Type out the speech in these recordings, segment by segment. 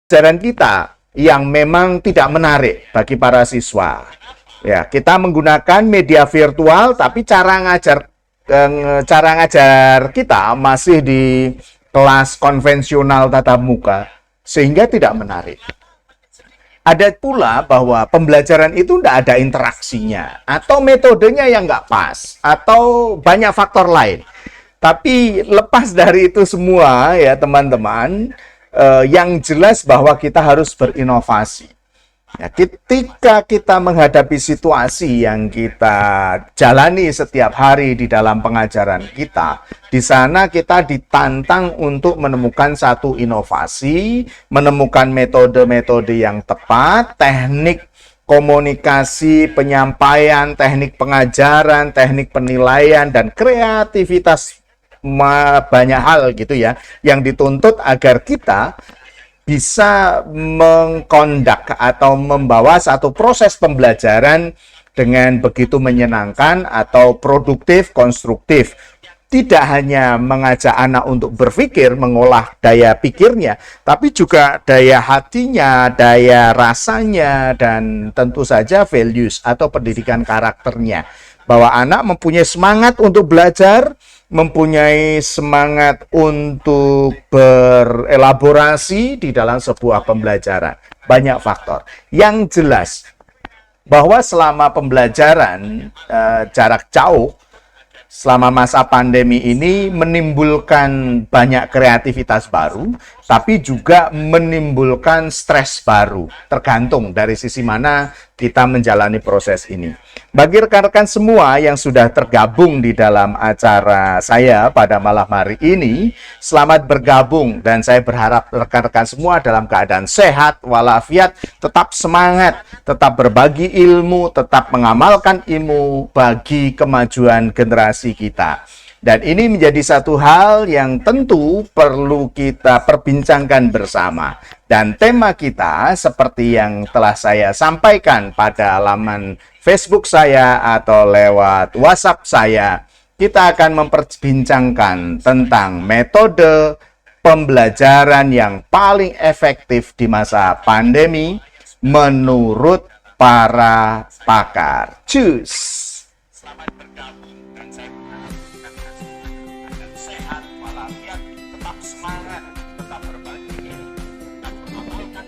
pembelajaran kita yang memang tidak menarik bagi para siswa. Ya, kita menggunakan media virtual, tapi cara ngajar kita masih di kelas konvensional tatap muka, sehingga tidak menarik. Ada pula bahwa pembelajaran itu tidak ada interaksinya, atau metodenya yang nggak pas, atau banyak faktor lain. Tapi lepas dari itu semua ya teman-teman, yang jelas bahwa kita harus berinovasi. Ya, ketika kita menghadapi situasi yang kita jalani setiap hari di dalam pengajaran kita, di sana kita ditantang untuk menemukan satu inovasi, menemukan metode-metode yang tepat, teknik komunikasi, penyampaian, teknik pengajaran, teknik penilaian, dan kreativitas banyak hal gitu ya, yang dituntut agar kita bisa mengkondak atau membawa satu proses pembelajaran dengan begitu menyenangkan atau produktif, konstruktif. Tidak hanya mengajak anak untuk berpikir, mengolah daya pikirnya, tapi juga daya hatinya, daya rasanya, dan tentu saja values atau pendidikan karakternya. Bahwa anak mempunyai semangat untuk belajar, mempunyai semangat untuk berelaborasi di dalam sebuah pembelajaran. Banyak faktor. Yang jelas, bahwa selama pembelajaran jarak jauh, selama masa pandemi ini menimbulkan banyak kreativitas baru, tapi juga menimbulkan stres baru, tergantung dari sisi mana kita menjalani proses ini. Bagi rekan-rekan semua yang sudah tergabung di dalam acara saya pada malam hari ini, selamat bergabung, dan saya berharap rekan-rekan semua dalam keadaan sehat walafiat, tetap semangat, tetap berbagi ilmu, tetap mengamalkan ilmu bagi kemajuan generasi kita. Dan ini menjadi satu hal yang tentu perlu kita perbincangkan bersama. Dan tema kita seperti yang telah saya sampaikan pada laman Facebook saya atau lewat WhatsApp saya, kita akan memperbincangkan tentang metode pembelajaran yang paling efektif di masa pandemi menurut para pakar. Cus! Selamat bergabung, dan saya akan sehat walafiat, tetap semangat, tetap berbagi, tetap mengamalkan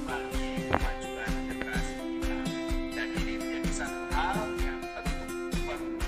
bagi kemajuan generasi kita. Dan ini menjadi satu hal yang tentu perlu.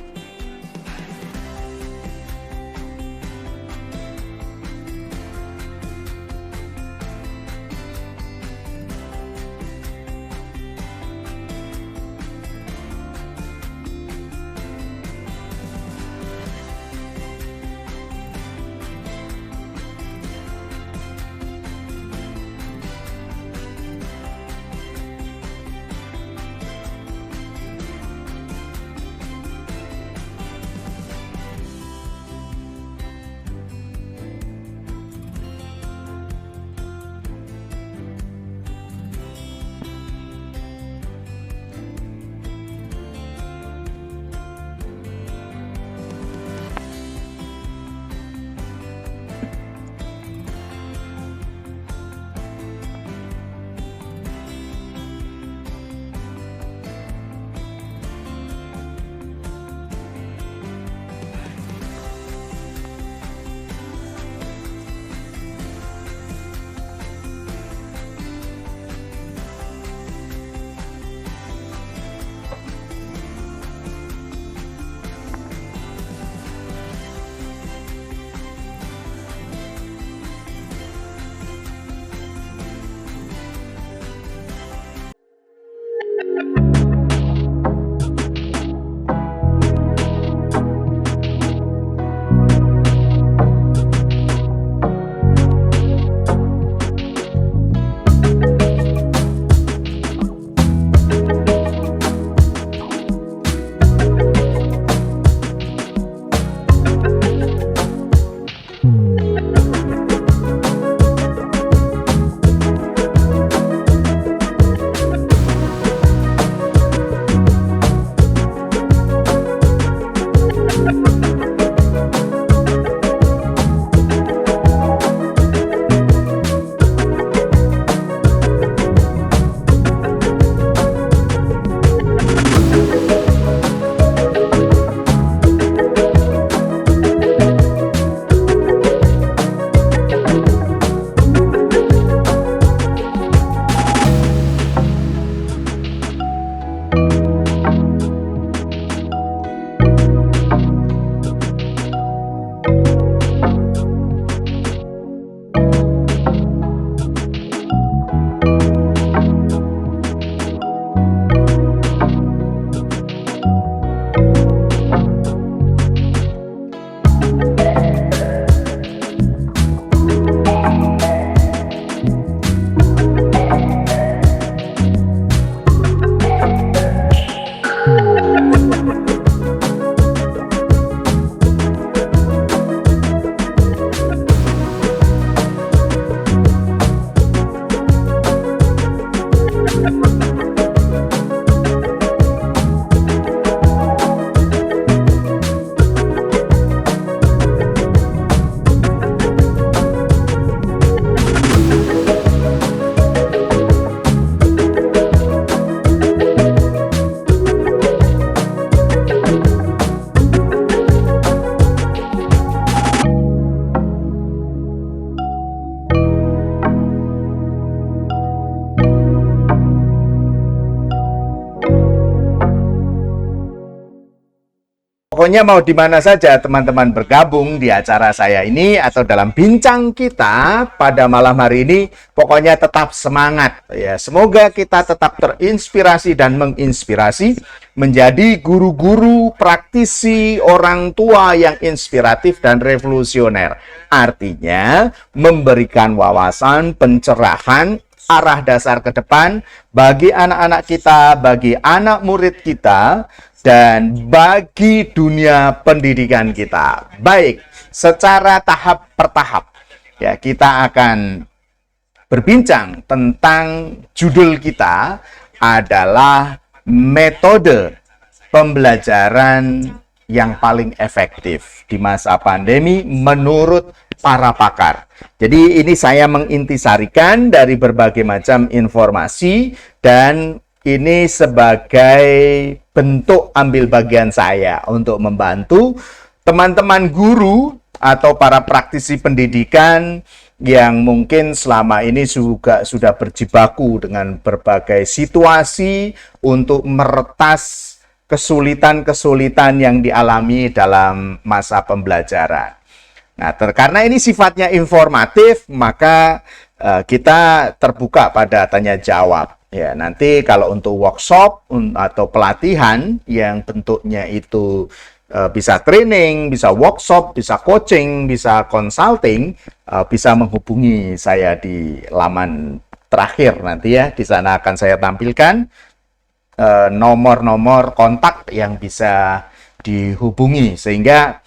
Pokoknya mau di mana saja teman-teman bergabung di acara saya ini atau dalam bincang kita pada malam hari ini, pokoknya tetap semangat ya. Semoga kita tetap terinspirasi dan menginspirasi menjadi guru-guru, praktisi, orang tua yang inspiratif dan revolusioner. Artinya memberikan wawasan, pencerahan, arah dasar ke depan bagi anak-anak kita, bagi anak murid kita, dan bagi dunia pendidikan kita. Baik, secara tahap per tahap, ya, kita akan berbincang tentang judul kita adalah metode pembelajaran yang paling efektif di masa pandemi menurut para pakar. Jadi ini saya mengintisarikan dari berbagai macam informasi dan ini sebagai bentuk ambil bagian saya untuk membantu teman-teman guru atau para praktisi pendidikan yang mungkin selama ini juga sudah berjibaku dengan berbagai situasi untuk meretas kesulitan-kesulitan yang dialami dalam masa pembelajaran. Nah, karena ini sifatnya informatif, maka kita terbuka pada tanya jawab. Ya, nanti kalau untuk workshop atau pelatihan yang bentuknya itu bisa training, bisa workshop, bisa coaching, bisa consulting, bisa menghubungi saya di laman terakhir nanti ya. Di sana akan saya tampilkan nomor-nomor kontak yang bisa dihubungi sehingga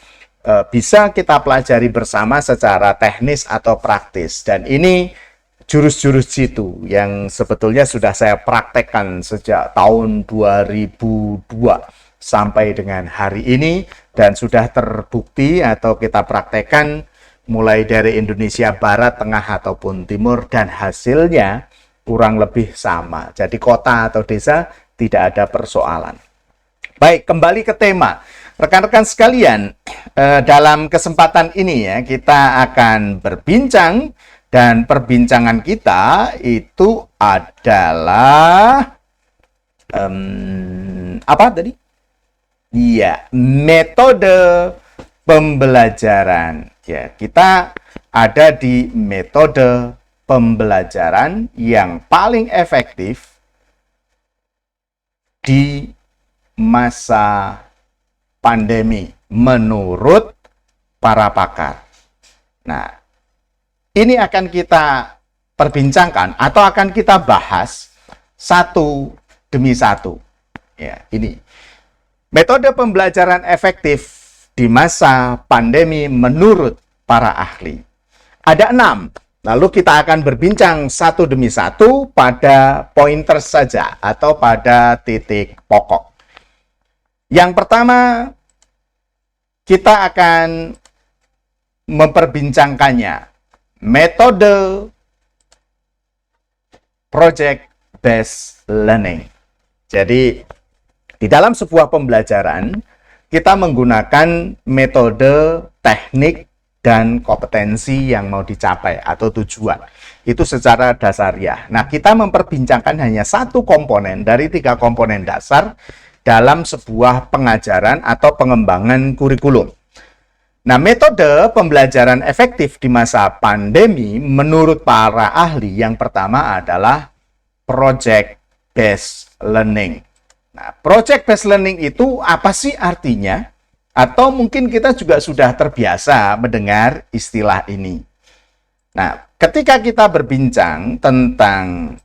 bisa kita pelajari bersama secara teknis atau praktis. Dan ini jurus-jurus jitu yang sebetulnya sudah saya praktekkan sejak tahun 2002 sampai dengan hari ini dan sudah terbukti atau kita praktekkan mulai dari Indonesia Barat, Tengah ataupun Timur dan hasilnya kurang lebih sama. Jadi kota atau desa tidak ada persoalan. Baik, kembali ke tema. Rekan-rekan sekalian, dalam kesempatan ini ya kita akan berbincang dan perbincangan kita itu adalah apa tadi? Iya, metode pembelajaran. Ya, kita ada di metode pembelajaran yang paling efektif di masa pandemi menurut para pakar. Nah, ini akan kita perbincangkan atau akan kita bahas satu demi satu. Ya, ini metode pembelajaran efektif di masa pandemi menurut para ahli. Ada 6. Lalu kita akan berbincang satu demi satu pada pointer saja atau pada titik pokok. Yang pertama, kita akan memperbincangkannya. Metode project-based learning. Jadi, di dalam sebuah pembelajaran, kita menggunakan metode, teknik, dan kompetensi yang mau dicapai atau tujuan. Itu secara dasariah. Nah, kita memperbincangkan hanya satu komponen dari 3 komponen dasar dalam sebuah pengajaran atau pengembangan kurikulum. Nah, metode pembelajaran efektif di masa pandemi menurut para ahli yang pertama adalah project-based learning. Nah, project-based learning itu apa sih artinya? Atau mungkin kita juga sudah terbiasa mendengar istilah ini. Nah, ketika kita berbincang tentang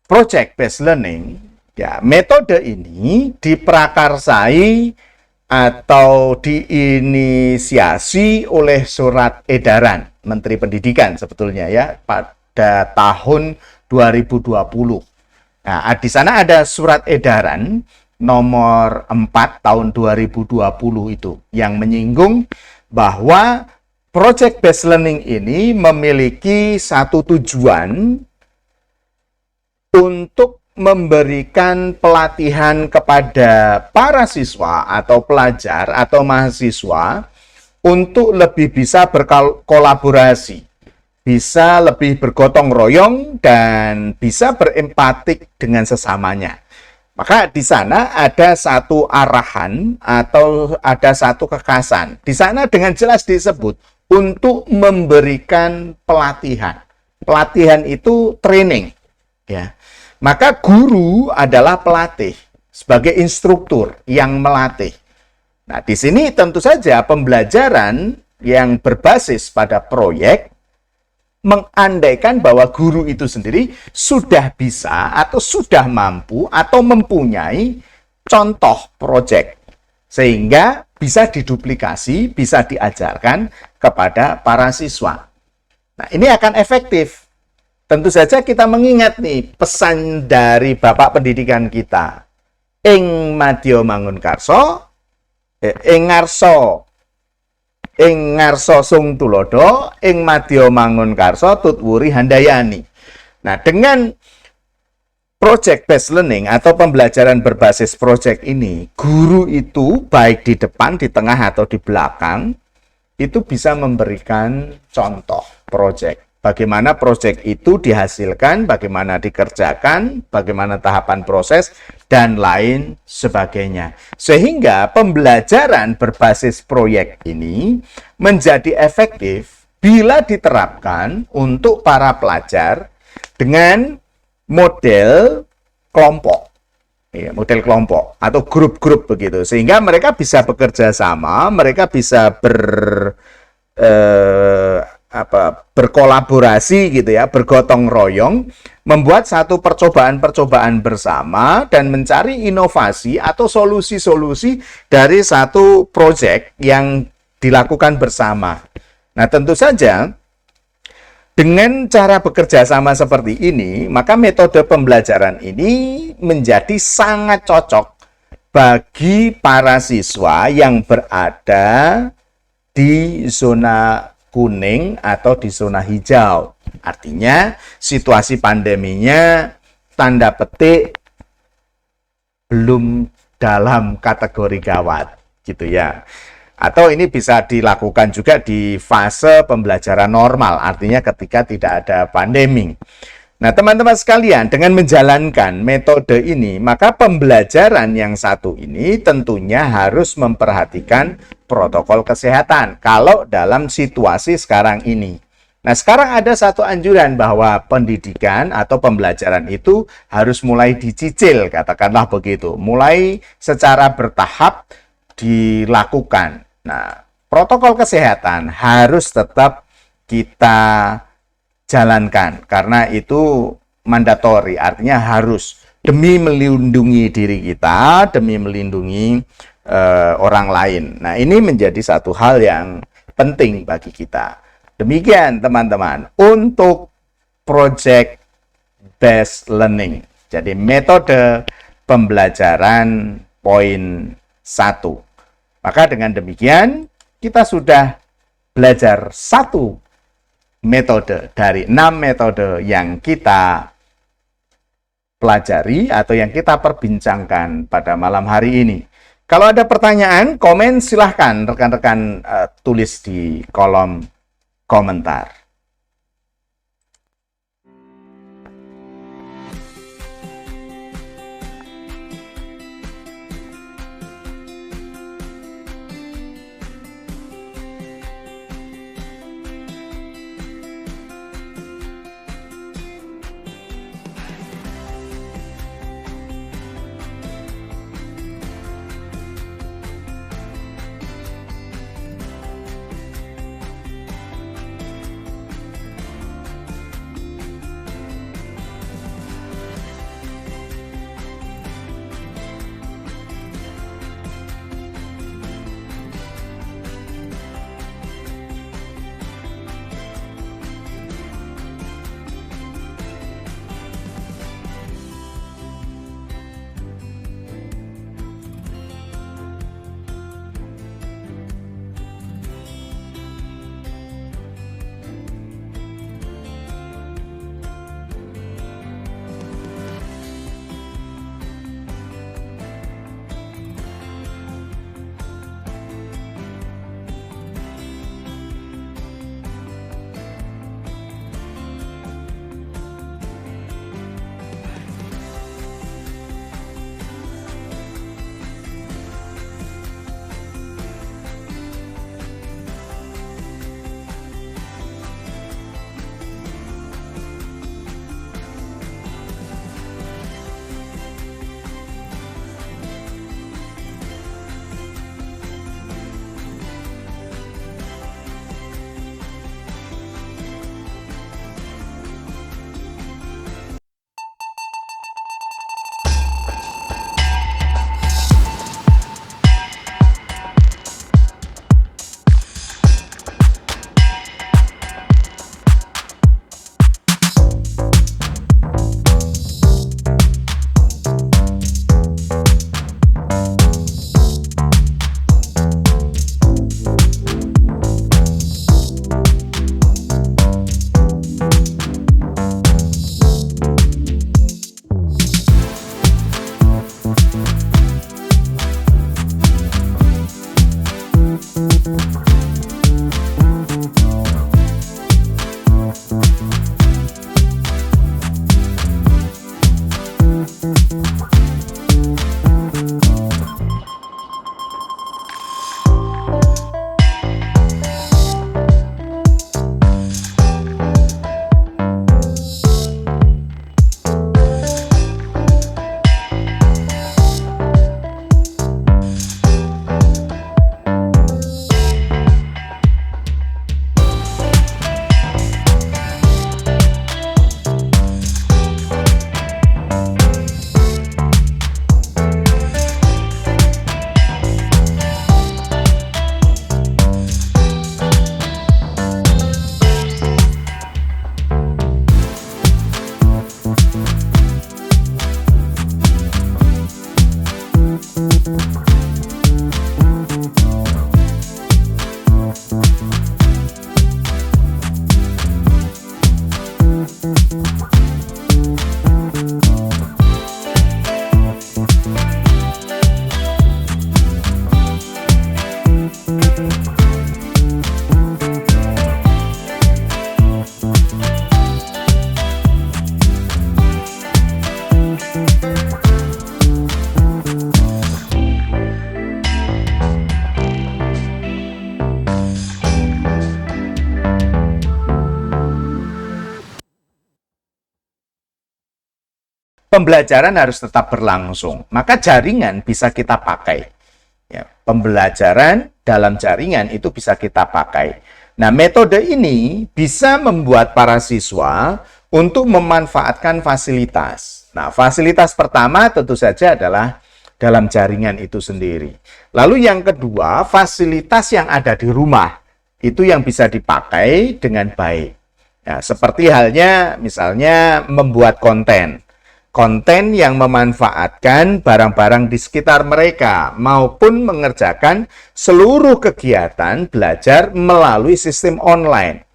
project-based learning, ya, metode ini diprakarsai atau diinisiasi oleh surat edaran Menteri Pendidikan sebetulnya ya pada tahun 2020. Nah, di sana ada surat edaran nomor 4 tahun 2020 itu yang menyinggung bahwa project-based learning ini memiliki satu tujuan untuk memberikan pelatihan kepada para siswa atau pelajar atau mahasiswa untuk lebih bisa berkolaborasi, bisa lebih bergotong royong, dan bisa berempatik dengan sesamanya. Maka di sana ada satu arahan atau ada satu kekasan. Di sana dengan jelas disebut untuk memberikan pelatihan. Pelatihan itu training, ya. Maka guru adalah pelatih sebagai instruktur yang melatih. Nah, di sini tentu saja pembelajaran yang berbasis pada proyek mengandaikan bahwa guru itu sendiri sudah bisa atau sudah mampu atau mempunyai contoh proyek sehingga bisa diduplikasi, bisa diajarkan kepada para siswa. Nah, ini akan efektif. Tentu saja kita mengingat nih pesan dari Bapak Pendidikan kita. Ing madya mangun karso, ing ngarso sung tulodo, ing madya mangun karso tutwuri handayani. Nah, dengan project based learning atau pembelajaran berbasis project ini, guru itu baik di depan, di tengah atau di belakang itu bisa memberikan contoh project. Bagaimana proyek itu dihasilkan, bagaimana dikerjakan, bagaimana tahapan proses, dan lain sebagainya. Sehingga pembelajaran berbasis proyek ini menjadi efektif bila diterapkan untuk para pelajar dengan model kelompok. Ya, model kelompok atau grup-grup begitu. Sehingga mereka bisa bekerja sama, mereka bisa berkolaborasi gitu ya, bergotong royong, membuat satu percobaan-percobaan bersama dan mencari inovasi atau solusi-solusi dari satu proyek yang dilakukan bersama. Nah, tentu saja dengan cara bekerja sama seperti ini, maka metode pembelajaran ini menjadi sangat cocok bagi para siswa yang berada di zona kuning atau di zona hijau. Artinya situasi pandeminya tanda petik belum dalam kategori gawat gitu ya. Atau ini bisa dilakukan juga di fase pembelajaran normal, artinya ketika tidak ada pandemi. Nah, teman-teman sekalian, dengan menjalankan metode ini, maka pembelajaran yang satu ini tentunya harus memperhatikan protokol kesehatan kalau dalam situasi sekarang ini. Nah, sekarang ada satu anjuran bahwa pendidikan atau pembelajaran itu harus mulai dicicil, katakanlah begitu, mulai secara bertahap dilakukan. Nah, protokol kesehatan harus tetap kita jalankan karena itu mandatori, artinya harus demi melindungi diri kita, demi melindungi orang lain. Nah, ini menjadi satu hal yang penting bagi kita. Demikian teman-teman untuk project based learning. Jadi metode pembelajaran poin 1. Maka dengan demikian kita sudah belajar satu metode dari 6 metode yang kita pelajari atau yang kita perbincangkan pada malam hari ini. Kalau ada pertanyaan, komen silahkan rekan-rekan tulis di kolom komentar. Pembelajaran harus tetap berlangsung, maka jaringan bisa kita pakai. Ya, pembelajaran dalam jaringan itu bisa kita pakai. Nah, metode ini bisa membuat para siswa untuk memanfaatkan fasilitas. Nah, fasilitas pertama tentu saja adalah dalam jaringan itu sendiri. Lalu yang kedua, fasilitas yang ada di rumah. Itu yang bisa dipakai dengan baik. Ya, seperti halnya misalnya membuat konten. Konten yang memanfaatkan barang-barang di sekitar mereka maupun mengerjakan seluruh kegiatan belajar melalui sistem online.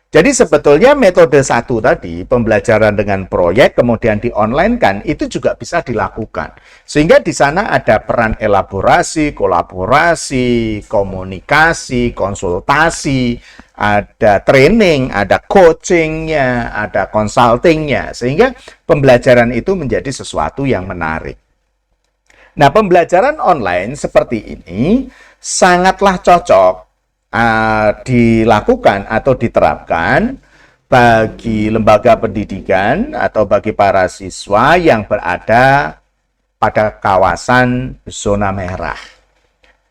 Jadi sebetulnya metode satu tadi, pembelajaran dengan proyek kemudian di-online-kan, itu juga bisa dilakukan. Sehingga di sana ada peran elaborasi, kolaborasi, komunikasi, konsultasi, ada training, ada coachingnya, ada consultingnya. Sehingga pembelajaran itu menjadi sesuatu yang menarik. Nah, pembelajaran online seperti ini sangatlah cocok dilakukan atau diterapkan bagi lembaga pendidikan atau bagi para siswa yang berada pada kawasan zona merah.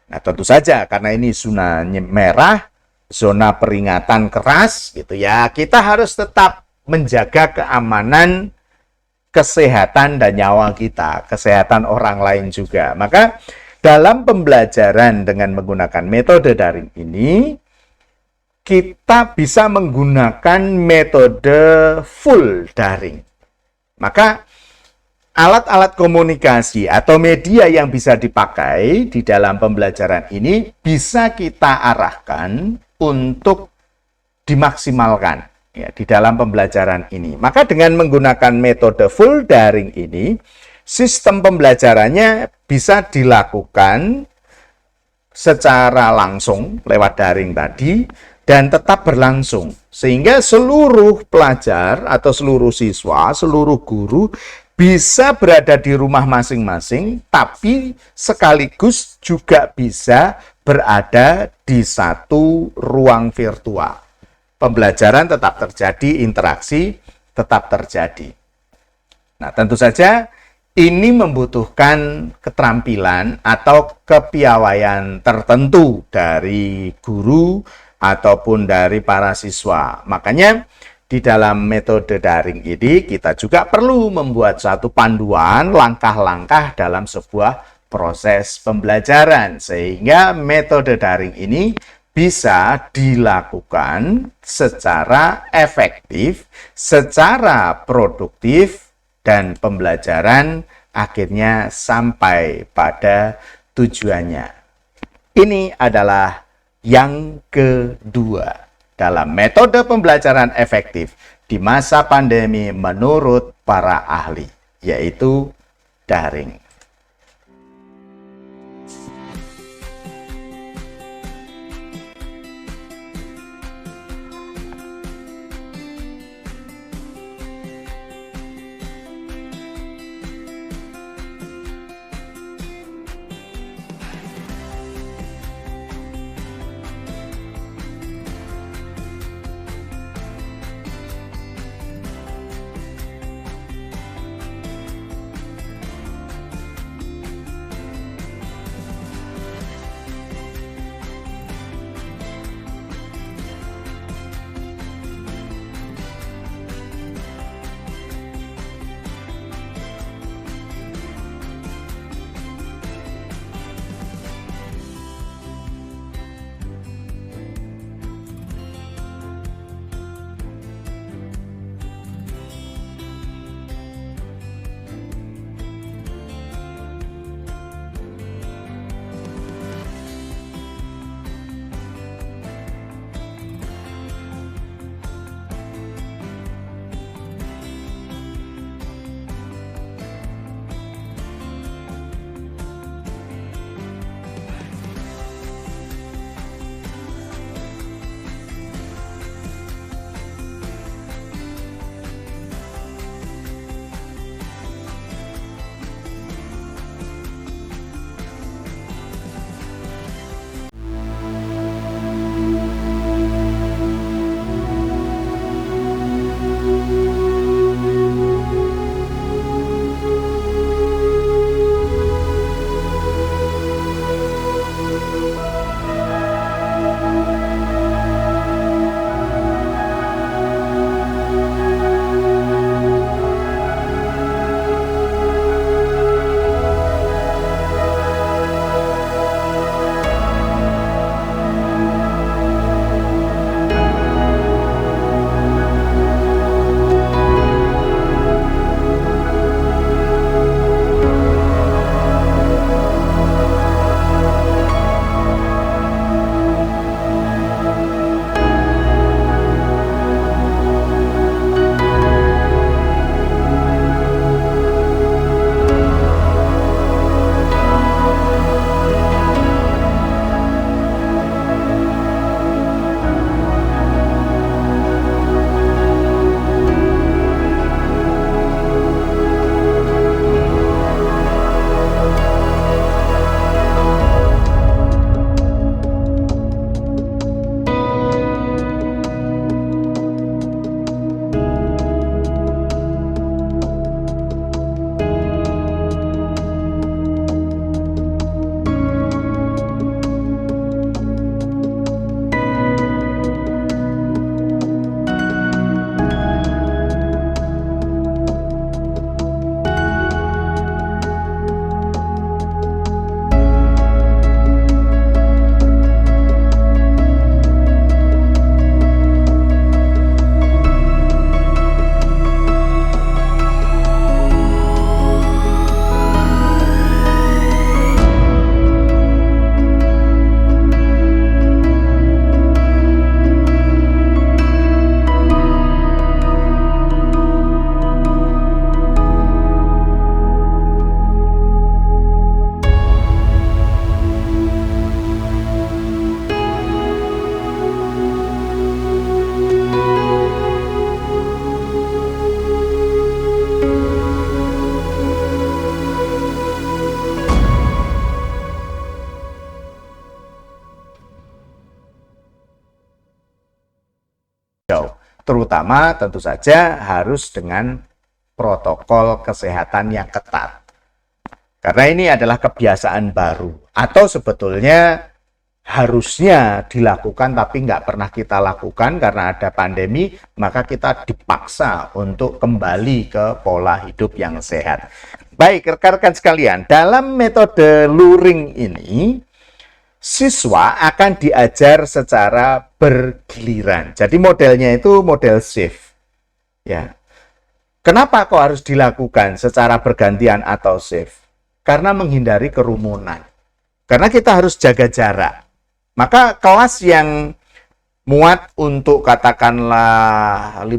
Nah, tentu saja karena ini zona merah, zona peringatan keras gitu ya, kita harus tetap menjaga keamanan, kesehatan dan nyawa kita, kesehatan orang lain juga. Maka dalam pembelajaran dengan menggunakan metode daring ini, kita bisa menggunakan metode full daring. Maka alat-alat komunikasi atau media yang bisa dipakai di dalam pembelajaran ini bisa kita arahkan untuk dimaksimalkan ya, di dalam pembelajaran ini. Maka dengan menggunakan metode full daring ini, sistem pembelajarannya bisa dilakukan secara langsung lewat daring tadi dan tetap berlangsung. Sehingga seluruh pelajar atau seluruh siswa, seluruh guru bisa berada di rumah masing-masing, tapi sekaligus juga bisa berada di satu ruang virtual. Pembelajaran tetap terjadi, interaksi tetap terjadi. Nah, tentu saja ini membutuhkan keterampilan atau kepiawaian tertentu dari guru ataupun dari para siswa. Makanya di dalam metode daring ini kita juga perlu membuat satu panduan langkah-langkah dalam sebuah proses pembelajaran sehingga metode daring ini bisa dilakukan secara efektif, secara produktif, dan pembelajaran akhirnya sampai pada tujuannya. Ini adalah yang kedua dalam metode pembelajaran efektif di masa pandemi menurut para ahli, yaitu daring. terutama tentu saja harus dengan protokol kesehatan yang ketat. Karena ini adalah kebiasaan baru, atau sebetulnya harusnya dilakukan tapi nggak pernah kita lakukan karena ada pandemi, maka kita dipaksa untuk kembali ke pola hidup yang sehat. Baik, rekan-rekan sekalian, dalam metode luring ini, siswa akan diajar secara bergiliran. Jadi modelnya itu model shift. Ya. Kenapa kok harus dilakukan secara bergantian atau shift? Karena menghindari kerumunan. Karena kita harus jaga jarak. Maka kelas yang muat untuk katakanlah 50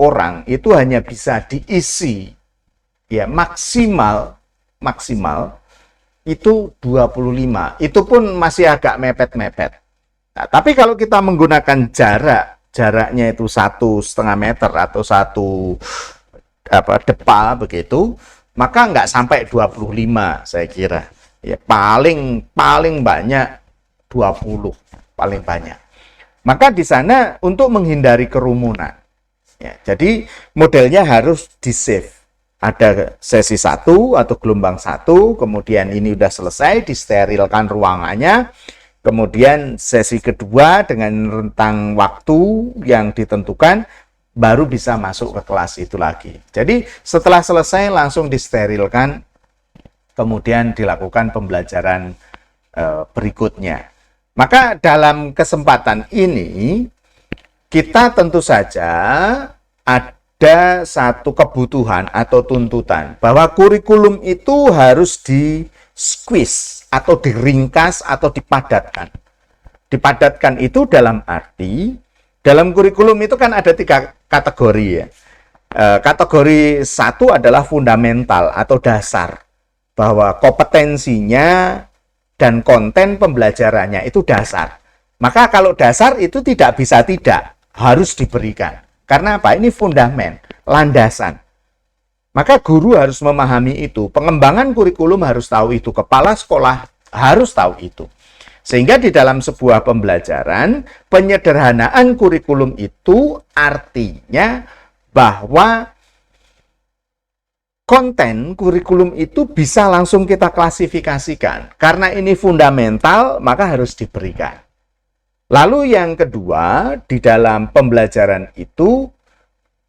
orang itu hanya bisa diisi ya maksimal itu 25. Itu pun masih agak mepet-mepet. Nah, tapi kalau kita menggunakan jaraknya itu 1,5 meter atau 1 depal begitu, maka nggak sampai 25 saya kira. Ya paling banyak 20 paling banyak. Maka di sana untuk menghindari kerumunan. Ya, jadi modelnya harus di-save. Ada sesi 1 atau gelombang 1, kemudian ini udah selesai, disterilkan ruangannya. Kemudian sesi kedua dengan rentang waktu yang ditentukan baru bisa masuk ke kelas itu lagi. Jadi setelah selesai langsung disterilkan, kemudian dilakukan pembelajaran berikutnya. Maka dalam kesempatan ini, kita tentu saja ada satu kebutuhan atau tuntutan bahwa kurikulum itu harus di-squeeze atau diringkas atau dipadatkan. Dipadatkan itu dalam arti, dalam kurikulum itu kan ada 3 kategori ya. Kategori 1 adalah fundamental atau dasar, bahwa kompetensinya dan konten pembelajarannya itu dasar. Maka kalau dasar itu tidak bisa tidak, harus diberikan. Karena apa? Ini fundamen, landasan. Maka guru harus memahami itu, pengembangan kurikulum harus tahu itu, kepala sekolah harus tahu itu. Sehingga di dalam sebuah pembelajaran, penyederhanaan kurikulum itu artinya bahwa konten kurikulum itu bisa langsung kita klasifikasikan. Karena ini fundamental, maka harus diberikan. Lalu yang kedua, di dalam pembelajaran itu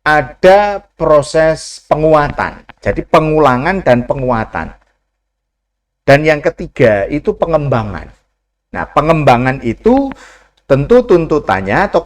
ada proses penguatan. Jadi pengulangan dan penguatan. Dan yang ketiga itu pengembangan. Nah, pengembangan itu tentu tuntutannya atau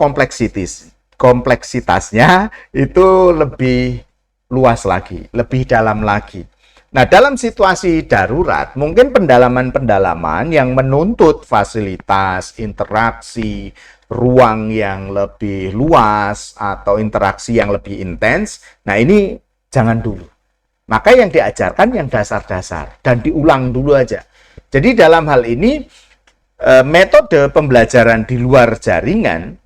kompleksitasnya itu lebih luas lagi, lebih dalam lagi. Nah, dalam situasi darurat, mungkin pendalaman-pendalaman yang menuntut fasilitas, interaksi, ruang yang lebih luas, atau interaksi yang lebih intens, nah ini jangan dulu. Maka yang diajarkan yang dasar-dasar, dan diulang dulu aja. Jadi dalam hal ini, metode pembelajaran di luar jaringan,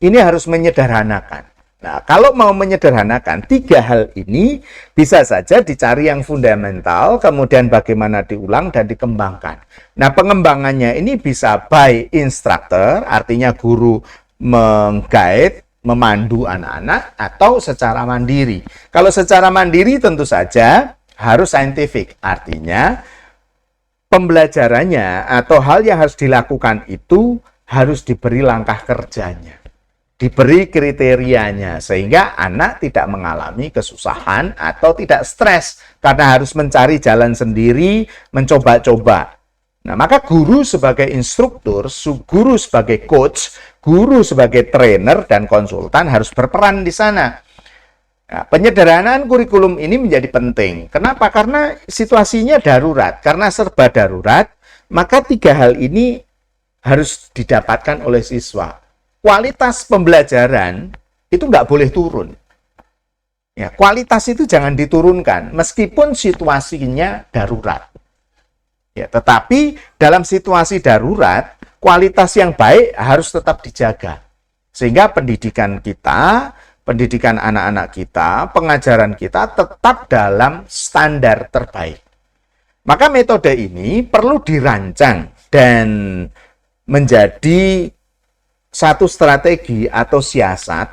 ini harus menyederhanakan. Nah, kalau mau menyederhanakan 3 hal ini, bisa saja dicari yang fundamental, kemudian bagaimana diulang dan dikembangkan. Nah, pengembangannya ini bisa by instructor, artinya guru meng-guide, memandu anak-anak, atau secara mandiri. Kalau secara mandiri tentu saja harus scientific, artinya pembelajarannya atau hal yang harus dilakukan itu harus diberi langkah kerjanya. Diberi kriterianya sehingga anak tidak mengalami kesusahan atau tidak stres karena harus mencari jalan sendiri, mencoba-coba. Nah, maka guru sebagai instruktur, guru sebagai coach, guru sebagai trainer dan konsultan harus berperan di sana. Nah, penyederhanaan kurikulum ini menjadi penting. Kenapa? Karena situasinya darurat. Karena serba darurat, maka 3 hal ini harus didapatkan oleh siswa. Kualitas pembelajaran itu nggak boleh turun. Ya, kualitas itu jangan diturunkan, meskipun situasinya darurat. Ya, tetapi dalam situasi darurat, kualitas yang baik harus tetap dijaga. Sehingga pendidikan kita, pendidikan anak-anak kita, pengajaran kita tetap dalam standar terbaik. Maka metode ini perlu dirancang dan menjadi satu strategi atau siasat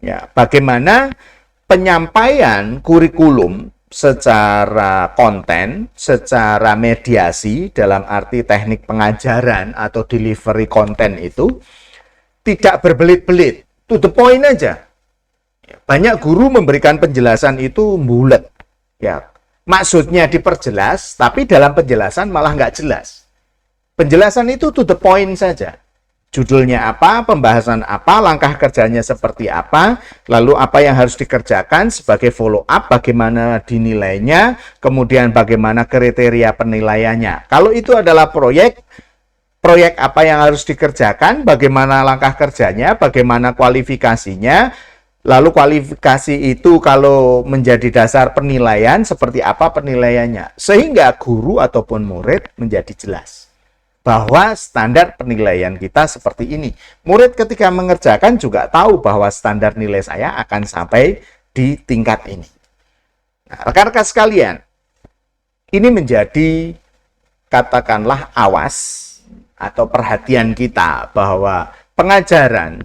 Ya, bagaimana penyampaian kurikulum secara konten, secara mediasi dalam arti teknik pengajaran atau delivery konten itu tidak berbelit-belit, to the point aja. Banyak guru memberikan penjelasan itu bulat. Ya, maksudnya diperjelas, tapi dalam penjelasan malah nggak jelas. Penjelasan itu to the point saja. Judulnya apa, pembahasan apa, langkah kerjanya seperti apa, lalu apa yang harus dikerjakan sebagai follow up, bagaimana dinilainya, kemudian bagaimana kriteria penilaiannya. Kalau itu adalah proyek apa yang harus dikerjakan, bagaimana langkah kerjanya, bagaimana kualifikasinya, lalu kualifikasi itu kalau menjadi dasar penilaian, seperti apa penilaiannya. Sehingga guru ataupun murid menjadi jelas bahwa standar penilaian kita seperti ini. Murid ketika mengerjakan juga tahu bahwa standar nilai saya akan sampai di tingkat ini. Nah, rekan-rekan sekalian, ini menjadi katakanlah awas atau perhatian kita bahwa pengajaran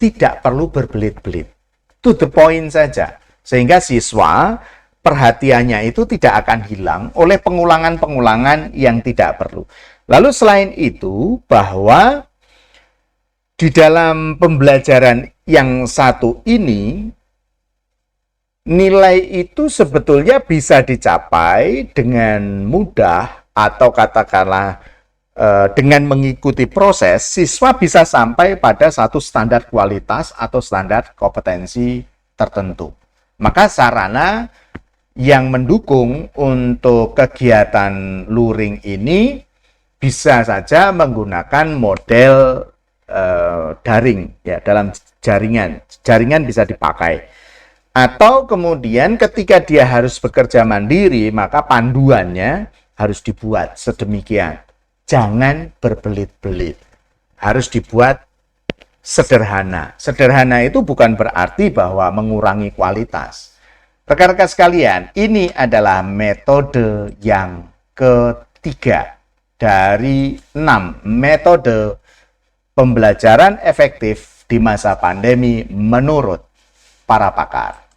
tidak perlu berbelit-belit. To the point saja. Sehingga siswa perhatiannya itu tidak akan hilang oleh pengulangan-pengulangan yang tidak perlu. Lalu selain itu, bahwa di dalam pembelajaran yang satu ini, nilai itu sebetulnya bisa dicapai dengan mudah atau katakanlah dengan mengikuti proses, siswa bisa sampai pada satu standar kualitas atau standar kompetensi tertentu. Maka sarana yang mendukung untuk kegiatan luring ini bisa saja menggunakan model daring ya, dalam jaringan bisa dipakai, atau kemudian ketika dia harus bekerja mandiri maka panduannya harus dibuat sedemikian, jangan berbelit-belit, harus dibuat sederhana. Sederhana itu bukan berarti bahwa mengurangi kualitas. Rekan-rekan sekalian, ini adalah metode yang ketiga dari 6 metode pembelajaran efektif di masa pandemi menurut para pakar.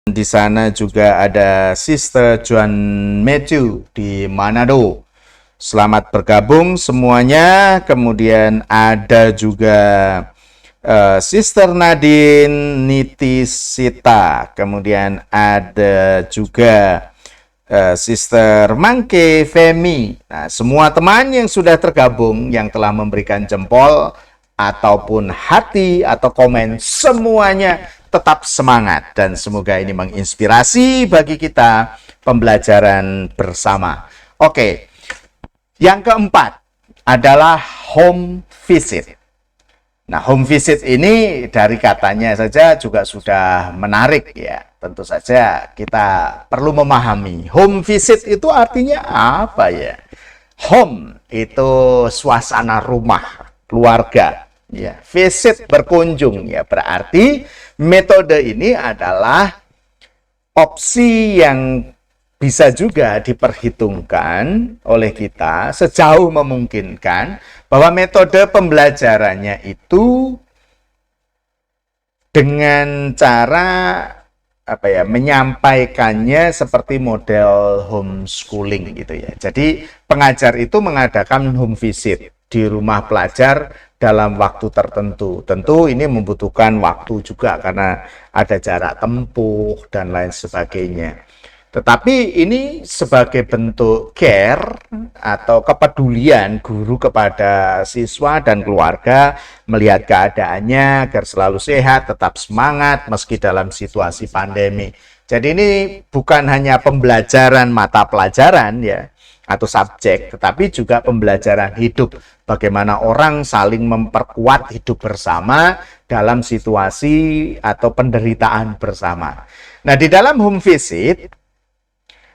Di sana juga ada Sister John Matthew di Manado. Selamat bergabung semuanya. Kemudian ada juga Sister Nadine Nitisita. Kemudian ada juga Sister Mangke Femi. Nah, semua teman yang sudah tergabung, yang telah memberikan jempol ataupun hati atau komen, semuanya tetap semangat dan semoga ini menginspirasi bagi kita pembelajaran bersama. Oke, yang keempat adalah home visit. Nah, home visit ini dari katanya saja juga sudah menarik ya. Tentu saja kita perlu memahami home visit itu artinya apa ya. Home itu suasana rumah, keluarga. Ya, visit berkunjung ya, berarti metode ini adalah opsi yang bisa juga diperhitungkan oleh kita sejauh memungkinkan bahwa metode pembelajarannya itu dengan cara menyampaikannya seperti model homeschooling gitu ya. Jadi pengajar itu mengadakan home visit di rumah pelajar dalam waktu tertentu. Tentu ini membutuhkan waktu juga karena ada jarak tempuh dan lain sebagainya. Tetapi ini sebagai bentuk care atau kepedulian guru kepada siswa dan keluarga, melihat keadaannya agar selalu sehat, tetap semangat meski dalam situasi pandemi. Jadi ini bukan hanya pembelajaran mata pelajaran ya, atau subjek, tetapi juga pembelajaran hidup. Bagaimana orang saling memperkuat hidup bersama dalam situasi atau penderitaan bersama. Nah, di dalam home visit,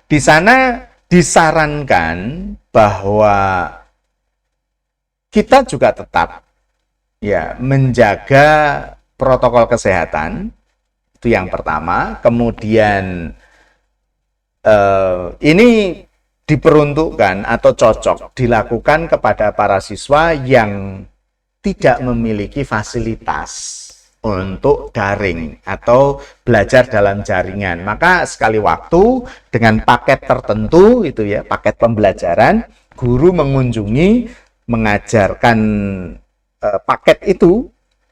di sana disarankan bahwa kita juga tetap ya menjaga protokol kesehatan, itu yang pertama. Kemudian ini diperuntukkan atau cocok dilakukan kepada para siswa yang tidak memiliki fasilitas untuk daring atau belajar dalam jaringan. Maka sekali waktu dengan paket tertentu itu ya, paket pembelajaran, guru mengunjungi, mengajarkan paket itu,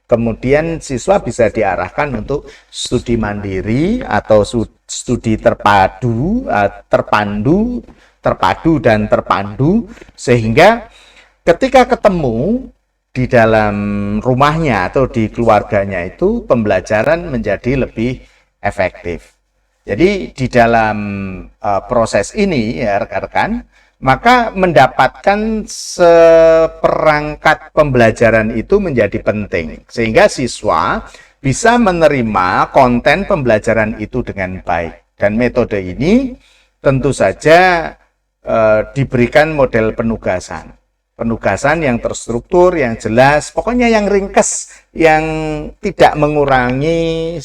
kemudian siswa bisa diarahkan untuk studi mandiri atau studi terpadu dan terpandu, sehingga ketika ketemu di dalam rumahnya atau di keluarganya itu pembelajaran menjadi lebih efektif. Jadi di dalam proses ini ya rekan-rekan, maka mendapatkan seperangkat pembelajaran itu menjadi penting sehingga siswa bisa menerima konten pembelajaran itu dengan baik. Dan metode ini tentu saja diberikan model penugasan yang terstruktur, yang jelas, pokoknya yang ringkas, yang tidak mengurangi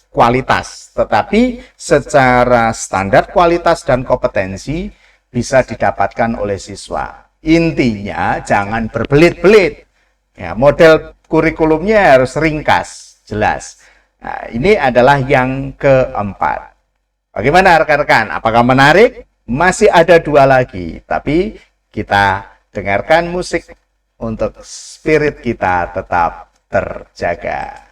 kualitas, tetapi secara standar kualitas dan kompetensi bisa didapatkan oleh siswa. Intinya jangan berbelit-belit. Ya, model kurikulumnya harus ringkas, jelas. Nah, ini adalah yang keempat. Bagaimana rekan-rekan? Apakah menarik? Masih ada 2 lagi, tapi kita dengarkan musik untuk spirit kita tetap terjaga.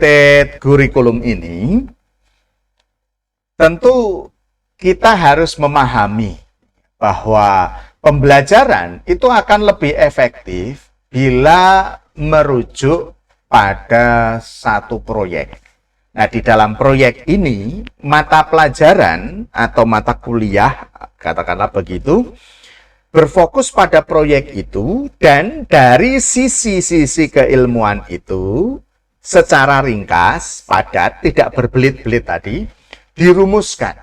integrated kurikulum ini, tentu kita harus memahami bahwa pembelajaran itu akan lebih efektif bila merujuk pada satu proyek. Nah, di dalam proyek ini, mata pelajaran atau mata kuliah, katakanlah begitu, berfokus pada proyek itu, dan dari sisi-sisi keilmuan itu, secara ringkas, padat, tidak berbelit-belit tadi, dirumuskan.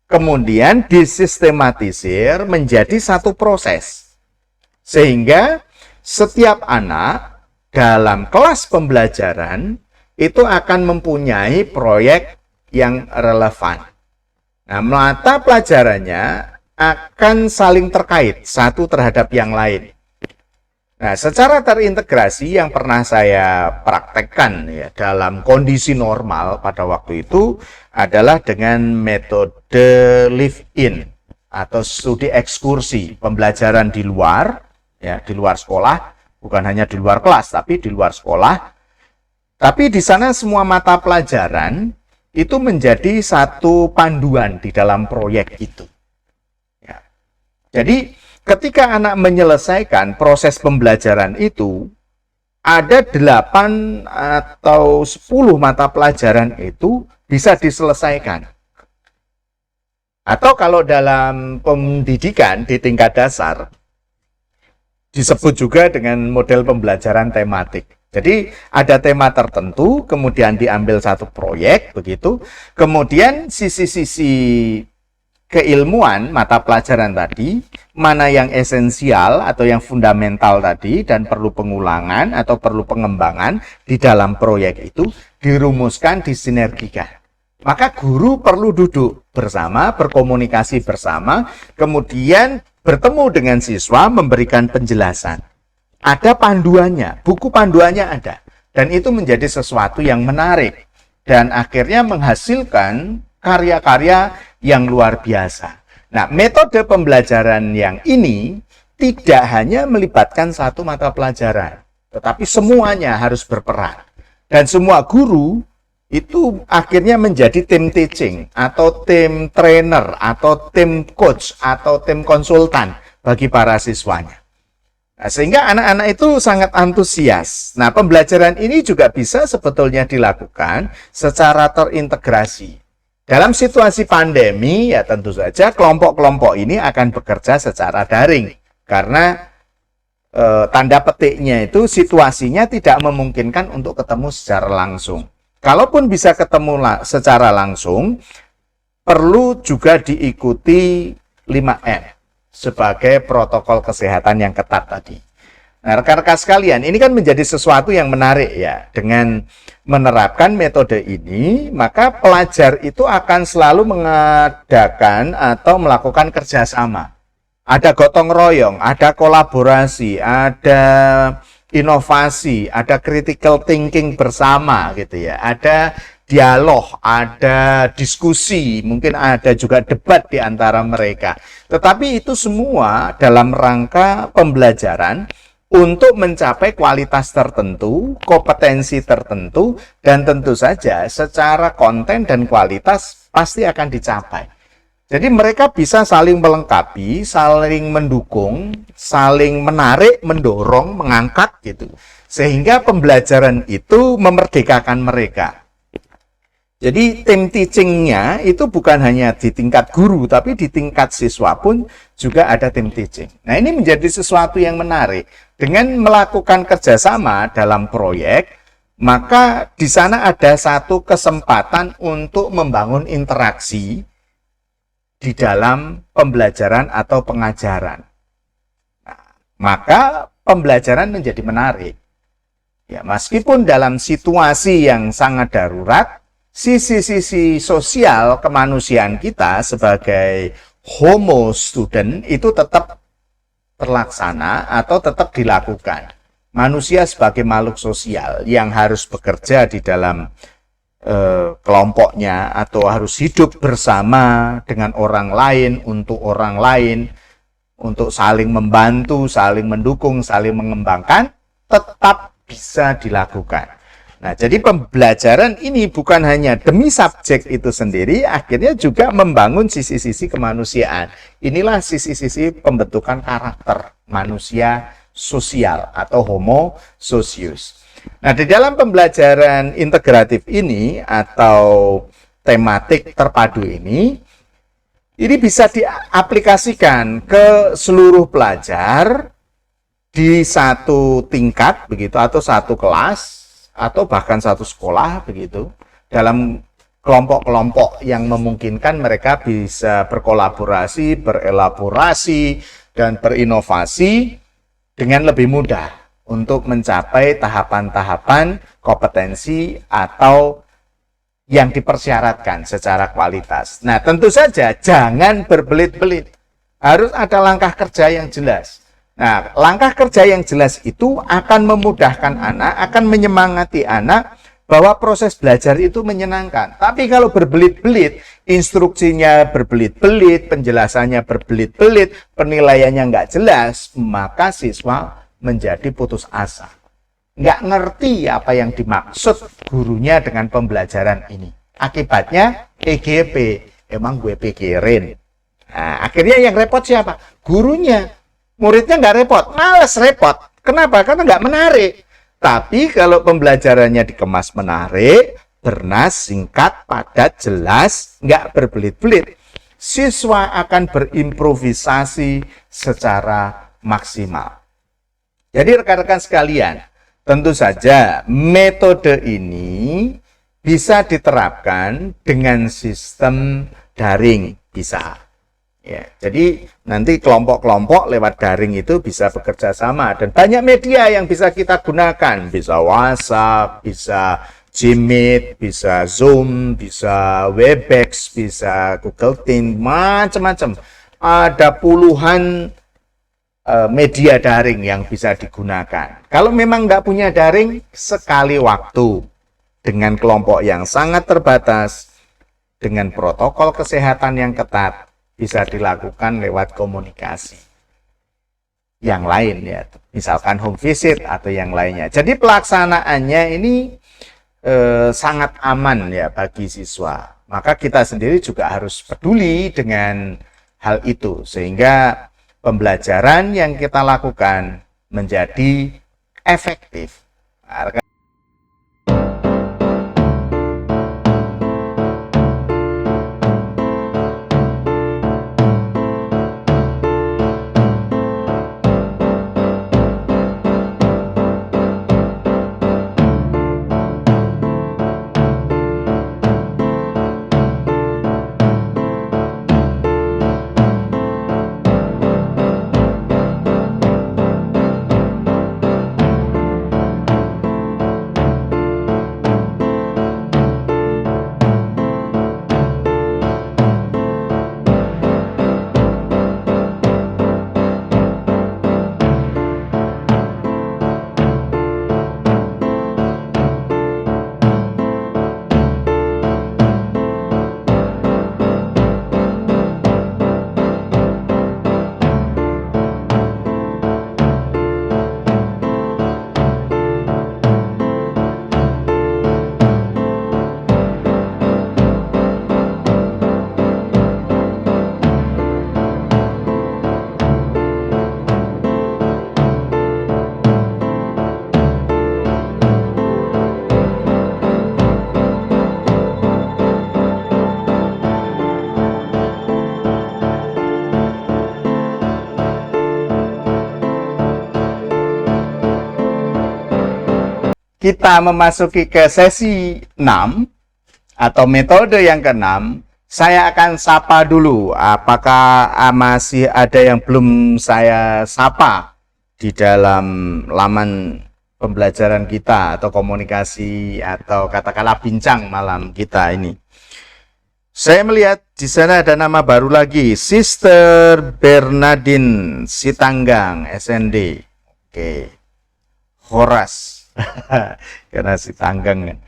Kemudian disistematisir menjadi satu proses. Sehingga setiap anak dalam kelas pembelajaran itu akan mempunyai proyek yang relevan. Nah, mata pelajarannya akan saling terkait satu terhadap yang lain. Nah, secara terintegrasi yang pernah saya praktekkan ya dalam kondisi normal pada waktu itu adalah dengan metode live-in atau studi ekskursi, pembelajaran di luar, ya di luar sekolah, bukan hanya di luar kelas tapi di luar sekolah. Tapi di sana semua mata pelajaran itu menjadi satu panduan di dalam proyek itu. Ya. Jadi ketika anak menyelesaikan proses pembelajaran itu, ada 8 atau 10 mata pelajaran itu bisa diselesaikan. Atau kalau dalam pendidikan di tingkat dasar, disebut juga dengan model pembelajaran tematik. Jadi ada tema tertentu, kemudian diambil satu proyek, begitu. Kemudian sisi-sisi keilmuan mata pelajaran tadi, mana yang esensial atau yang fundamental tadi dan perlu pengulangan atau perlu pengembangan di dalam proyek itu dirumuskan, disinergikan. Maka guru perlu duduk bersama, berkomunikasi bersama, kemudian bertemu dengan siswa, memberikan penjelasan. Ada panduannya, buku panduannya ada. Dan itu menjadi sesuatu yang menarik. Dan akhirnya menghasilkan karya-karya yang luar biasa. Nah, metode pembelajaran yang ini tidak hanya melibatkan satu mata pelajaran, tetapi semuanya harus berperan. Dan semua guru itu akhirnya menjadi tim teaching, atau tim trainer, atau tim coach, atau tim konsultan bagi para siswanya. Nah, sehingga anak-anak itu sangat antusias. Nah, pembelajaran ini juga bisa sebetulnya dilakukan secara terintegrasi. Dalam situasi pandemi, ya tentu saja kelompok-kelompok ini akan bekerja secara daring. Karena tanda petiknya itu situasinya tidak memungkinkan untuk ketemu secara langsung. Kalaupun bisa ketemu secara langsung, perlu juga diikuti 5M. Sebagai protokol kesehatan yang ketat tadi. Nah, rekan-rekan sekalian, ini kan menjadi sesuatu yang menarik ya. Dengan menerapkan metode ini, maka pelajar itu akan selalu mengadakan atau melakukan kerjasama. Ada gotong royong, ada kolaborasi, ada inovasi, ada critical thinking bersama gitu ya. Ada dialog, ada diskusi, mungkin ada juga debat di antara mereka. Tetapi itu semua dalam rangka pembelajaran untuk mencapai kualitas tertentu, kompetensi tertentu, dan tentu saja secara konten dan kualitas pasti akan dicapai. Jadi mereka bisa saling melengkapi, saling mendukung, saling menarik, mendorong, mengangkat gitu. Sehingga pembelajaran itu memerdekakan mereka. Jadi tim teaching-nya itu bukan hanya di tingkat guru, tapi di tingkat siswa pun juga ada tim teaching. Nah, ini menjadi sesuatu yang menarik. Dengan melakukan kerjasama dalam proyek, maka di sana ada satu kesempatan untuk membangun interaksi di dalam pembelajaran atau pengajaran. Nah, maka pembelajaran menjadi menarik. Ya, meskipun dalam situasi yang sangat darurat, sisi-sisi sosial kemanusiaan kita sebagai homo student itu tetap terlaksana atau tetap dilakukan. Manusia sebagai makhluk sosial yang harus bekerja di dalam kelompoknya atau harus hidup bersama dengan orang lain, untuk orang lain, untuk saling membantu, saling mendukung, saling mengembangkan, tetap bisa dilakukan. Nah, jadi pembelajaran ini bukan hanya demi subjek itu sendiri, akhirnya juga membangun sisi-sisi kemanusiaan. Inilah sisi-sisi pembentukan karakter manusia sosial atau homo socius. Nah, di dalam pembelajaran integratif ini atau tematik terpadu ini bisa diaplikasikan ke seluruh pelajar di satu tingkat begitu atau satu kelas atau bahkan satu sekolah begitu, dalam kelompok-kelompok yang memungkinkan mereka bisa berkolaborasi, berelaborasi, dan berinovasi dengan lebih mudah untuk mencapai tahapan-tahapan kompetensi atau yang dipersyaratkan secara kualitas. Nah, tentu saja jangan berbelit-belit. Harus ada langkah kerja yang jelas. Nah, langkah kerja yang jelas itu akan memudahkan anak, akan menyemangati anak bahwa proses belajar itu menyenangkan. Tapi kalau berbelit-belit, instruksinya berbelit-belit, penjelasannya berbelit-belit, penilaiannya nggak jelas, maka siswa menjadi putus asa. Nggak ngerti apa yang dimaksud gurunya dengan pembelajaran ini. Akibatnya EGP, emang gue pikirin. Nah, akhirnya yang repot siapa? Gurunya. Muridnya nggak repot, males repot. Kenapa? Karena nggak menarik. Tapi kalau pembelajarannya dikemas menarik, bernas, singkat, padat, jelas, nggak berbelit-belit, siswa akan berimprovisasi secara maksimal. Jadi rekan-rekan sekalian, tentu saja metode ini bisa diterapkan dengan sistem daring, bisa. Ya, jadi nanti kelompok-kelompok lewat daring itu bisa bekerja sama dan banyak media yang bisa kita gunakan, bisa WhatsApp, bisa Gmeet, bisa Zoom, bisa Webex, bisa Google Teams, macam-macam. Ada puluhan media daring yang bisa digunakan. Kalau memang nggak punya daring, sekali waktu dengan kelompok yang sangat terbatas, dengan protokol kesehatan yang ketat, bisa dilakukan lewat komunikasi yang lain ya, misalkan home visit atau yang lainnya. Jadi pelaksanaannya ini sangat aman ya bagi siswa. Maka kita sendiri juga harus peduli dengan hal itu sehingga pembelajaran yang kita lakukan menjadi efektif. Kita memasuki ke sesi 6 atau metode yang ke-6. Saya akan sapa dulu. Apakah masih ada yang belum saya sapa di dalam laman pembelajaran kita atau komunikasi atau katakanlah bincang malam kita ini? Saya melihat di sana ada nama baru lagi, Sister Bernardine Sitanggang, SND. Oke. Horas. Karena Sitanggang kan.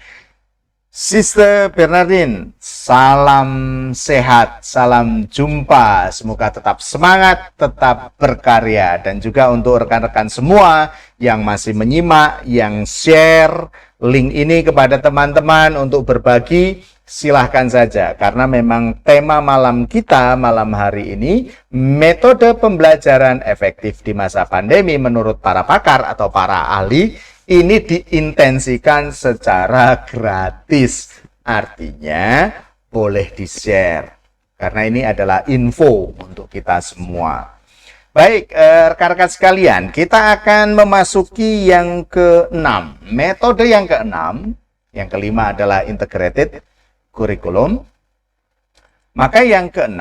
Sister Bernardine, salam sehat, salam jumpa. Semoga tetap semangat, tetap berkarya. Dan juga untuk rekan-rekan semua yang masih menyimak, yang share link ini kepada teman-teman untuk berbagi, silahkan saja. Karena memang tema malam kita malam hari ini, metode pembelajaran efektif di masa pandemi menurut para pakar atau para ahli, ini diintensikan secara gratis. Artinya, boleh di-share. Karena ini adalah info untuk kita semua. Baik, rekan-rekan sekalian, kita akan memasuki yang ke-6. Metode yang ke-6, yang kelima adalah integrated curriculum. Maka yang ke-6,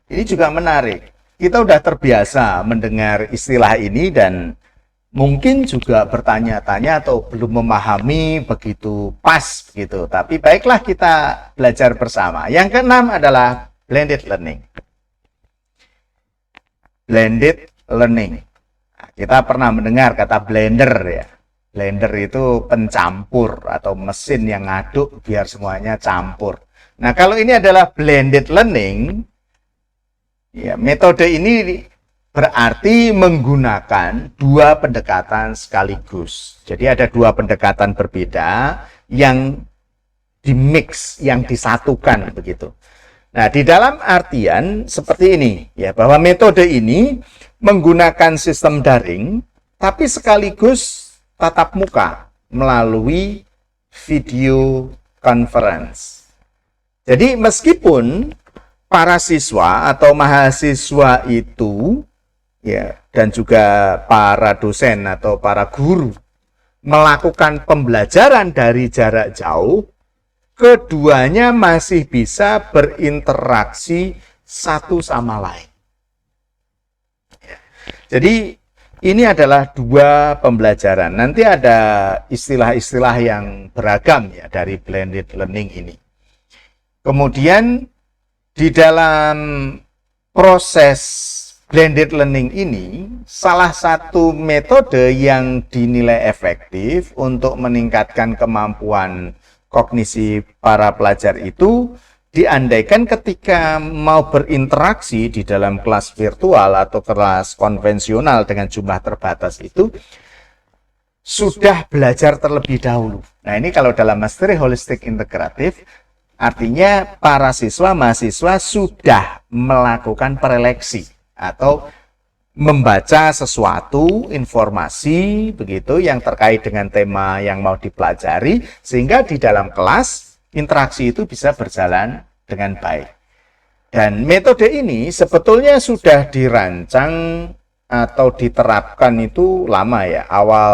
ini juga menarik. Kita sudah terbiasa mendengar istilah ini dan mungkin juga bertanya-tanya atau belum memahami begitu pas begitu. Tapi baiklah kita belajar bersama. Yang keenam adalah blended learning. Blended learning. Kita pernah mendengar kata blender ya. Blender itu pencampur atau mesin yang ngaduk biar semuanya campur. Nah, kalau ini adalah blended learning, ya, metode ini berarti menggunakan dua pendekatan sekaligus. Jadi ada dua pendekatan berbeda yang dimix, yang disatukan begitu. Nah, di dalam artian seperti ini ya, bahwa metode ini menggunakan sistem daring tapi sekaligus tatap muka melalui video conference. Jadi meskipun para siswa atau mahasiswa itu ya, dan juga para dosen atau para guru melakukan pembelajaran dari jarak jauh, keduanya masih bisa berinteraksi satu sama lain. Ya. Jadi ini adalah dua pembelajaran. Nanti ada istilah-istilah yang beragam ya dari blended learning ini. Kemudian di dalam proses blended learning ini, salah satu metode yang dinilai efektif untuk meningkatkan kemampuan kognisi para pelajar itu diandaikan ketika mau berinteraksi di dalam kelas virtual atau kelas konvensional dengan jumlah terbatas itu sudah belajar terlebih dahulu. Nah, ini kalau dalam Mastery Holistic Integrative, artinya para siswa mahasiswa sudah melakukan preleksi atau membaca sesuatu informasi begitu yang terkait dengan tema yang mau dipelajari, sehingga di dalam kelas interaksi itu bisa berjalan dengan baik. Dan metode ini sebetulnya sudah dirancang atau diterapkan itu lama ya, awal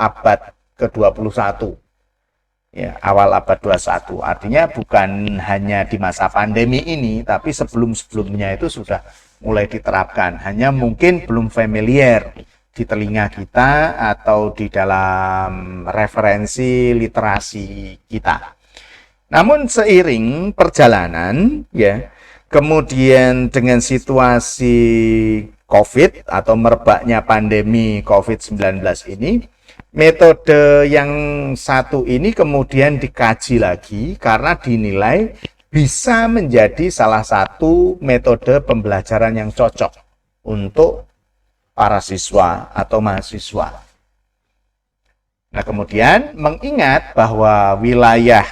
abad ke-21. Ya, awal abad 21. Artinya bukan hanya di masa pandemi ini, tapi sebelum-sebelumnya itu sudah mulai diterapkan. Hanya mungkin belum familiar di telinga kita atau di dalam referensi literasi kita. Namun seiring perjalanan, ya, kemudian dengan situasi COVID atau merebaknya pandemi COVID-19 ini, metode yang satu ini kemudian dikaji lagi karena dinilai bisa menjadi salah satu metode pembelajaran yang cocok untuk para siswa atau mahasiswa. Nah, kemudian mengingat bahwa wilayah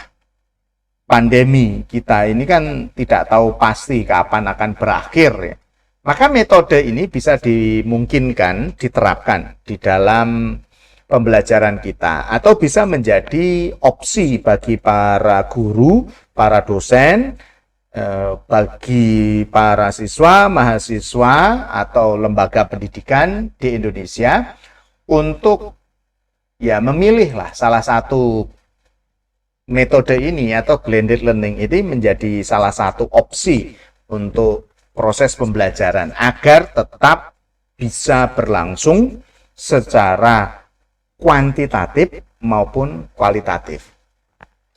pandemi kita ini kan tidak tahu pasti kapan akan berakhir ya. Maka metode ini bisa dimungkinkan diterapkan di dalam pembelajaran kita atau bisa menjadi opsi bagi para guru, para dosen, bagi para siswa, mahasiswa atau lembaga pendidikan di Indonesia untuk ya memilihlah salah satu metode ini atau blended learning ini menjadi salah satu opsi untuk proses pembelajaran agar tetap bisa berlangsung secara kuantitatif maupun kualitatif.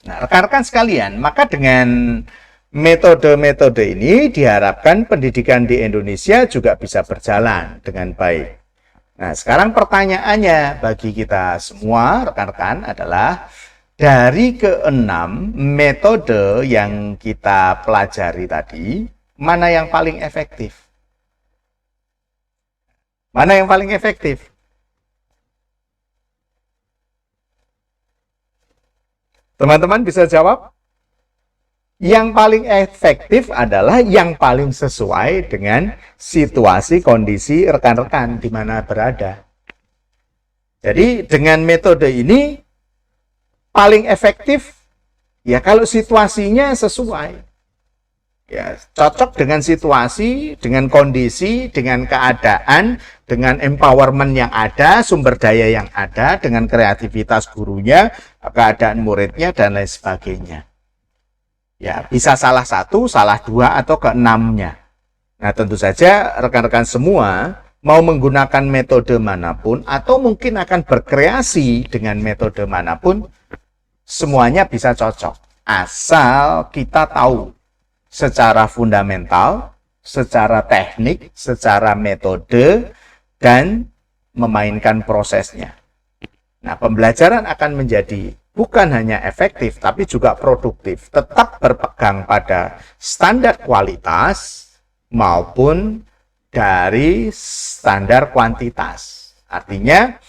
Nah, rekan-rekan sekalian, maka dengan metode-metode ini diharapkan pendidikan di Indonesia juga bisa berjalan dengan baik. Nah, sekarang pertanyaannya bagi kita semua rekan-rekan adalah dari keenam metode yang kita pelajari tadi, mana yang paling efektif? Mana yang paling efektif? Teman-teman bisa jawab? Yang paling efektif adalah yang paling sesuai dengan situasi, kondisi rekan-rekan di mana berada. Jadi dengan metode ini paling efektif ya kalau situasinya sesuai. Ya, cocok dengan situasi, dengan kondisi, dengan keadaan, dengan empowerment yang ada, sumber daya yang ada, dengan kreativitas gurunya, keadaan muridnya, dan lain sebagainya. Ya, bisa salah satu, salah dua, atau keenamnya. Nah, tentu saja rekan-rekan semua mau menggunakan metode manapun, atau mungkin akan berkreasi dengan metode manapun, semuanya bisa cocok. Asal kita tahu secara fundamental, secara teknik, secara metode, dan memainkan prosesnya. Nah, pembelajaran akan menjadi bukan hanya efektif, tapi juga produktif. Tetap berpegang pada standar kualitas maupun dari standar kuantitas. Artinya,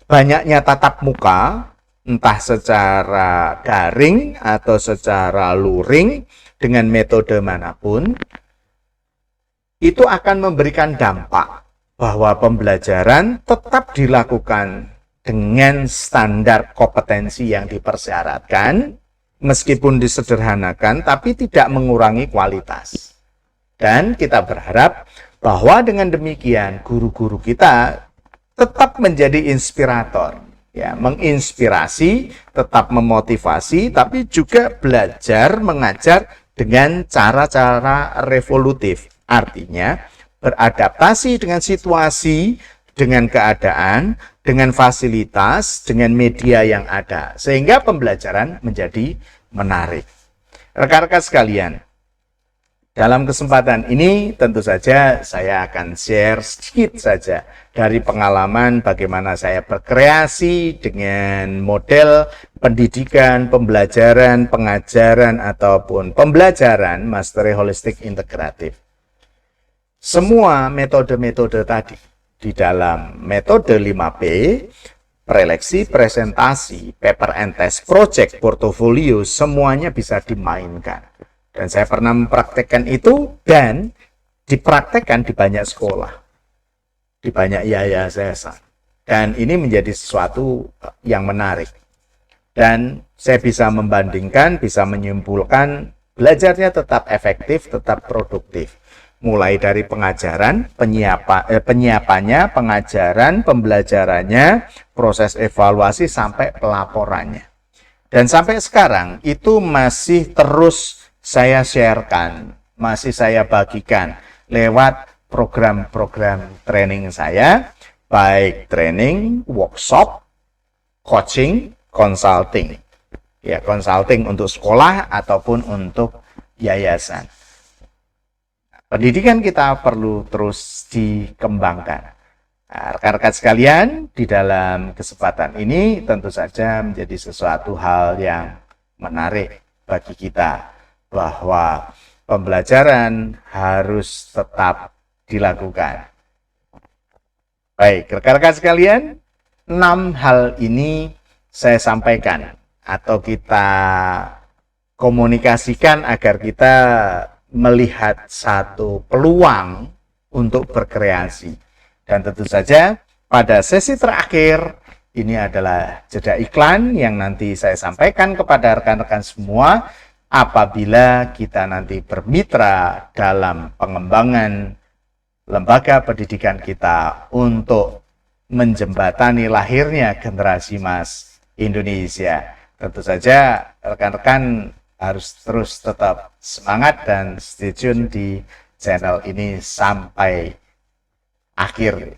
banyaknya tatap muka, entah secara daring atau secara luring, dengan metode manapun, itu akan memberikan dampak bahwa pembelajaran tetap dilakukan dengan standar kompetensi yang dipersyaratkan, meskipun disederhanakan, tapi tidak mengurangi kualitas. Dan kita berharap bahwa dengan demikian guru-guru kita tetap menjadi inspirator, ya, menginspirasi, tetap memotivasi, tapi juga belajar mengajar dengan cara-cara revolutif. Artinya beradaptasi dengan situasi, dengan keadaan, dengan fasilitas, dengan media yang ada, sehingga pembelajaran menjadi menarik. Rekan-rekan sekalian, dalam kesempatan ini tentu saja saya akan share sedikit saja dari pengalaman bagaimana saya berkreasi dengan model pendidikan, pembelajaran, pengajaran, ataupun pembelajaran Mastery Holistic Integratif. Semua metode-metode tadi di dalam metode 5P, preleksi, presentasi, paper and test, project, portofolio, semuanya bisa dimainkan. Dan saya pernah mempraktekkan itu dan dipraktekkan di banyak sekolah, di banyak yayasan. Dan ini menjadi sesuatu yang menarik. Dan saya bisa membandingkan, bisa menyimpulkan, belajarnya tetap efektif, tetap produktif. Mulai dari pengajaran, penyiapannya, pengajaran, pembelajarannya, proses evaluasi, sampai pelaporannya. Dan sampai sekarang itu masih terus saya sharekan, masih saya bagikan lewat program-program training saya, baik training, workshop, coaching, consulting. Ya, consulting untuk sekolah ataupun untuk yayasan. Pendidikan kita perlu terus dikembangkan. Nah, rekan-rekan sekalian, di dalam kesempatan ini tentu saja menjadi sesuatu hal yang menarik bagi kita, bahwa pembelajaran harus tetap dilakukan. Baik, rekan-rekan sekalian, 6 hal ini saya sampaikan atau kita komunikasikan agar kita melihat satu peluang untuk berkreasi. Dan tentu saja pada sesi terakhir ini adalah jeda iklan yang nanti saya sampaikan kepada rekan-rekan semua. Apabila kita nanti bermitra dalam pengembangan lembaga pendidikan kita untuk menjembatani lahirnya generasi emas Indonesia, tentu saja rekan-rekan harus terus tetap semangat dan stay tune di channel ini sampai akhir.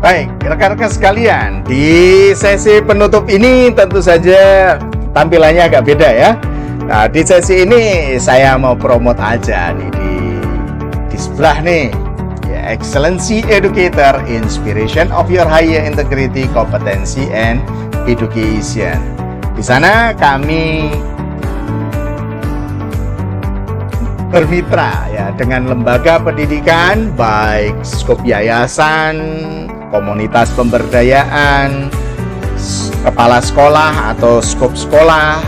Baik, rekan-rekan sekalian, di sesi penutup ini tentu saja tampilannya agak beda ya. Nah, di sesi ini saya mau promote aja nih di sebelah nih. Ya, Excellency Educator, Inspiration of Your Higher Integrity, Competency and Education. Di sana kami bermitra ya dengan lembaga pendidikan baik skop yayasan, komunitas pemberdayaan, kepala sekolah atau skop sekolah,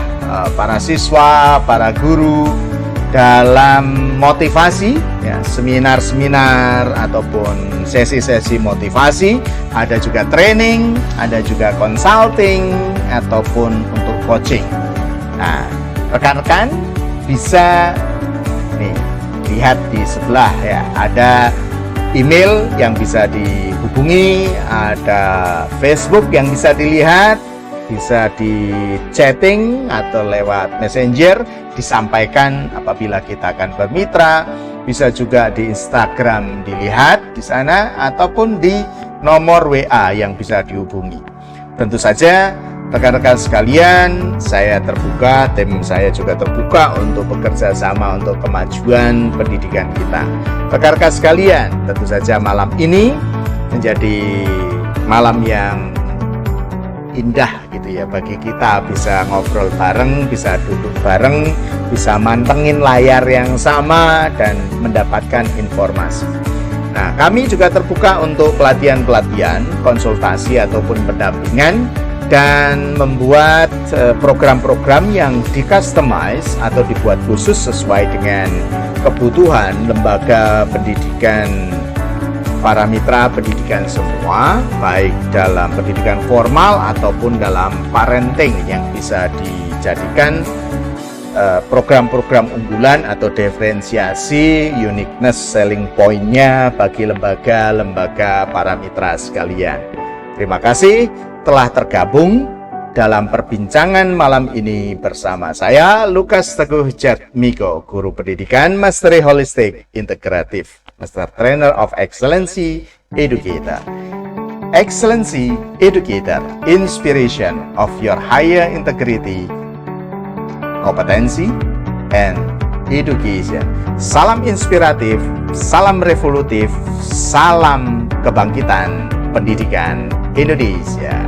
para siswa, para guru dalam motivasi ya, seminar-seminar ataupun sesi-sesi motivasi, ada juga training, ada juga consulting ataupun untuk coaching. Nah, rekan-rekan bisa nih lihat di sebelah ya, ada email yang bisa dihubungi, ada Facebook yang bisa dilihat, bisa di chatting atau lewat messenger, disampaikan apabila kita akan bermitra, bisa juga di Instagram dilihat di sana ataupun di nomor WA yang bisa dihubungi. Tentu saja rekan-rekan sekalian, saya terbuka, tim saya juga terbuka untuk bekerja sama untuk kemajuan pendidikan kita. Rekan-rekan sekalian, tentu saja malam ini menjadi malam yang indah gitu ya bagi kita, bisa ngobrol bareng, bisa duduk bareng, bisa mantengin layar yang sama dan mendapatkan informasi. Nah, kami juga terbuka untuk pelatihan-pelatihan, konsultasi ataupun pendampingan, dan membuat program-program yang di-customize atau dibuat khusus sesuai dengan kebutuhan lembaga pendidikan, para mitra pendidikan semua, baik dalam pendidikan formal ataupun dalam parenting yang bisa dijadikan program-program unggulan atau diferensiasi uniqueness selling point-nya bagi lembaga-lembaga para mitra sekalian. Terima kasih telah tergabung dalam perbincangan malam ini bersama saya, Lukas Teguh Jatmiko, Guru Pendidikan Mastery Holistic Integratif, Master Trainer of Excellency Educator. Excellency Educator, Inspiration of Your Higher Integrity, Competency and Education. Salam inspiratif, salam revolutif, salam kebangkitan pendidikan Indonesia.